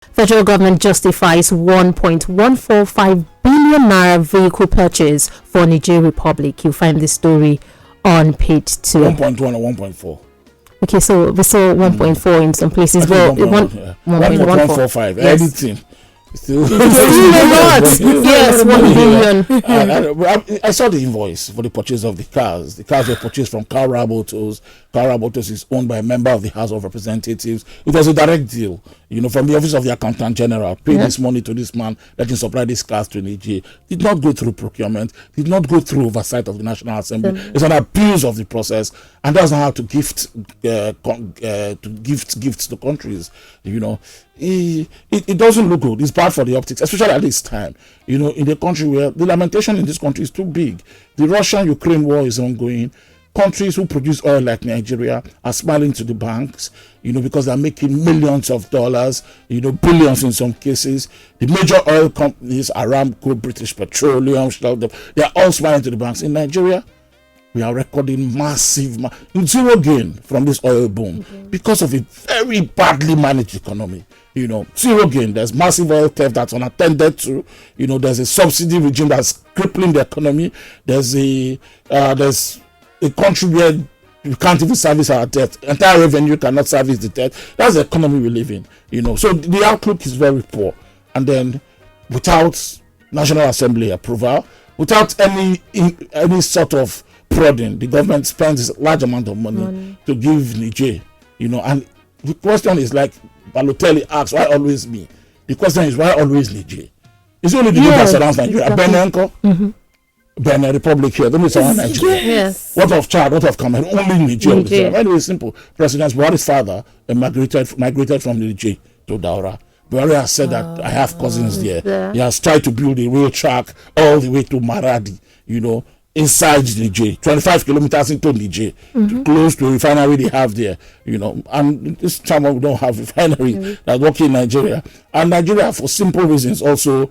Federal government justifies 1.145 billion naira vehicle purchase for Niger Republic. You find this story on page 2. 1.1 or 1.4. Okay, so we saw 1.4 in some places. Well, 1.145. Yes. Anything. Still a lot. Yes, 1 billion. I saw the invoice for the purchase of the cars. The cars were purchased from 𝐼𝐍𝐬 Motors. 𝐼𝐍𝐬 Motors is owned by a member of the House of Representatives. It was a direct deal, from the office of the Accountant General. Pay this money to this man, let him supply these cars to Niger. Did not go through procurement. Did not go through oversight of the National Assembly. It's an abuse of the process, and that's not how to gift gifts to countries. It doesn't look good. It's bad for the optics, especially at this time. In a country where the lamentation in this country is too big. The Russian-Ukraine war is ongoing. Countries who produce oil like Nigeria are smiling to the banks, because they're making millions of dollars, billions in some cases. The major oil companies, Aramco, British Petroleum, Shell, they are all smiling to the banks. In Nigeria, we are recording massive, zero gain from this oil boom because of a very badly managed economy. Zero gain. There's massive oil theft that's unattended to. There's a subsidy regime that's crippling the economy. There's a country where you can't even service our debt. Entire revenue cannot service the debt. That's the economy we live in. So the outlook is very poor. And then without National Assembly approval, without any sort of prodding, the government spends a large amount of money to give Niger. And the question is like Balotelli asks, why always me? The question is, why always Niger? It's only the that surrounds Nigeria. Benin Republic here. Don't be someone Nigeria. Yes. What of Chad? What of Cameroon? Only Niger. Anyway, simple. President Buhari's father migrated from Niger to Daura. Buhari has said that I have cousins there. He has tried to build a rail track all the way to Maradi, inside Niger, 25 kilometers into Niger, close to a refinery they have there, and this time we don't have refinery that work in Nigeria. And Nigeria, for simple reasons, also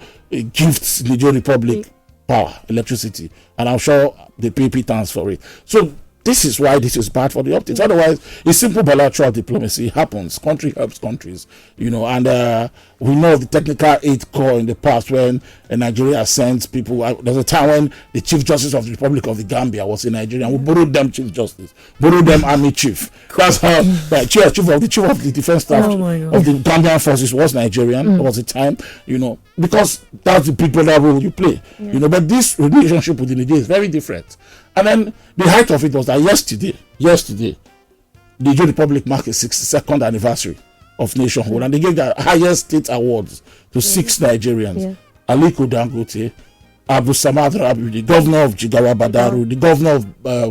gifts Niger Republic power, electricity, and I'm sure they pay pittance for it. So this is why this is bad for the optics. Otherwise, a simple bilateral diplomacy happens. Country helps countries, and we know the technical aid corps in the past when Nigeria sends people. There's a time when the Chief Justice of the Republic of the Gambia was in Nigeria, and we borrowed them Chief Justice, borrowed them Army Chief. That's how the chief of the defense staff of the Gambian forces was Nigerian. There was a time, because that's the big brother role you play. But this relationship with the Niger is very different. And then the height of it was that yesterday, the Niger Republic marked its 62nd anniversary of nationhood, and they gave the highest state awards to 6 Nigerians: 𝐈𝐍𝐿𝐿 Dangote, Abu Samad Rabiu, the governor of Jigawa Badaru, the governor of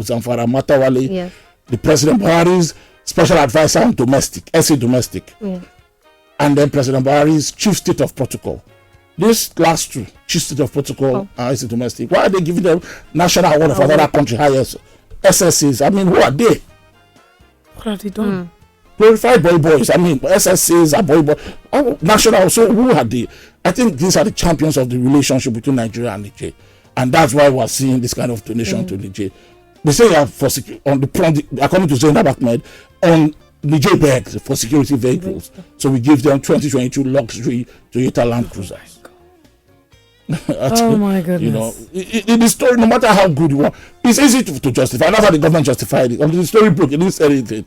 Zamfara Matawale, the President Buhari's special advisor on domestic, domestic, and then President Buhari's chief state of protocol. These last two, chief state of protocol and domestic, why are they giving them national award of another country highest? SSAs, who are they? What have they done? Glorified boys. SSAs are boy. National, so who are they? I think these are the champions of the relationship between Nigeria and Niger. And that's why we're seeing this kind of donation to Niger. They say for according to Zainab Ahmed, on Niger begged for security vehicles. So we give them 2022 luxury Toyota Land Cruisers. Oh my goodness. In the story, no matter how good you want, it's easy to justify. That's how the government justified it. The story broke, it didn't say anything.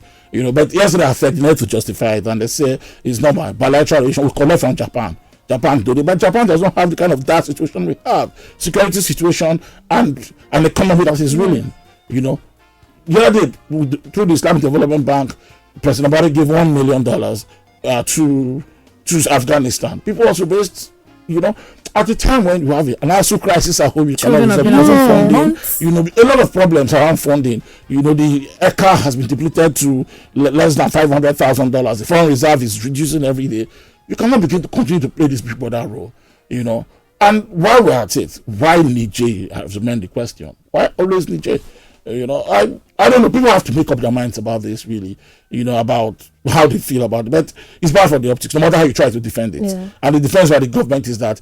But yesterday I said they need to justify it, and they say it's not my bilateral relation. We collect from Japan. But Japan does not have the kind of that situation we have. Security situation and an economy that is ruling. The other day, through the Islamic Development Bank, President Buhari gave $1 million to Afghanistan. People also based, at the time when you have an ASU crisis at home, you cannot use because of funding. A lot of problems around funding. The 𝐒𝐭𝐻 has been depleted to less than $500,000. The foreign reserve is reducing every day. You cannot begin to continue to play this big brother role. And while we're at it, why Niger has remained the question. Why always Niger? I don't know. People have to make up their minds about this, really, about how they feel about it. But it's bad for the optics, no matter how you try to defend it. And the defense by the government is that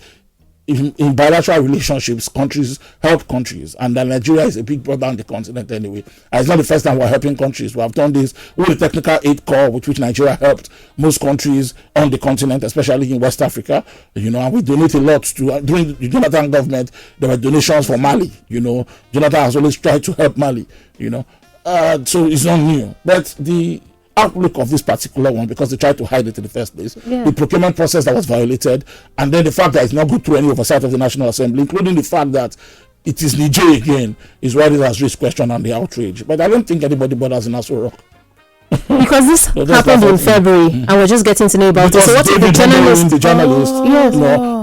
in bilateral relationships, countries help countries, and that Nigeria is a big brother on the continent anyway. And it's not the first time we're helping countries. We have done this with the technical aid corps, with which Nigeria helped most countries on the continent, especially in West Africa. And we donate a lot to during the Jonathan government. There were donations for Mali. Jonathan has always tried to help Mali. So it's not new, but the outlook of this particular one, because they tried to hide it in the first place, the procurement process that was violated, and then the fact that it's not good through any oversight of the National Assembly, including the fact that it is Niger again, is why it has raised question on the outrage. But I don't think anybody bothers in Aso Rock. Because this happened in February, and we're just getting to know about it. So what if the journalist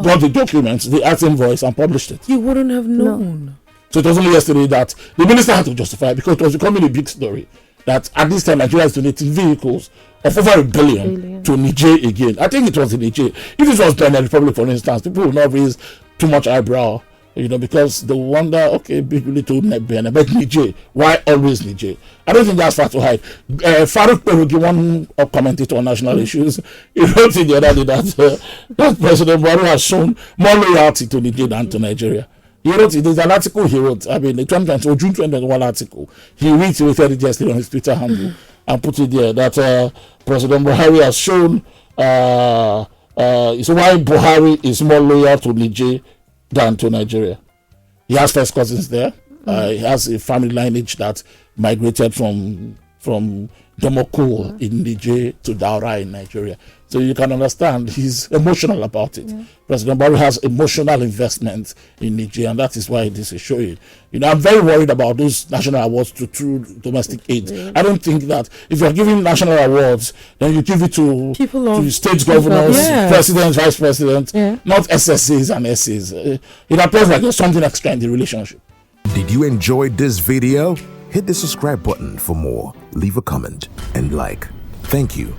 got the documents, the acting voice, and published it? You wouldn't have known. No. So it was only yesterday that the minister had to justify it, because it was becoming a big story that at this time Nigeria is donating vehicles of over $1 billion to Niger again. I think it was in Niger. If it was Benin Republic, for instance, people will not raise too much eyebrow, because they wonder, okay, big little Benin, but Niger, why always Niger? I don't think that's far to hide. Farouk Perugi, one commentator on national issues, he wrote in the other day that President Buhari has shown more loyalty to Niger than to Nigeria. He wrote, there's an article he wrote, the June 2021 article. He retweeted it yesterday on his Twitter handle and put it there that President Buhari has shown, so why Buhari is more loyal to Niger than to Nigeria. He has first cousins there. He has a family lineage that migrated from Domoko in Niger to Daura in Nigeria. So you can understand he's emotional about it. President Buhari has emotional investment in Niger, and that is why this is showing. I'm very worried about those national awards to true domestic aid. I don't think that if you're giving national awards, then you give it to state governors, presidents, vice presidents, not SSAs and SAs. It appears like there's something extra in the relationship. Did you enjoy this video? Hit the subscribe button for more, leave a comment, and like. Thank you.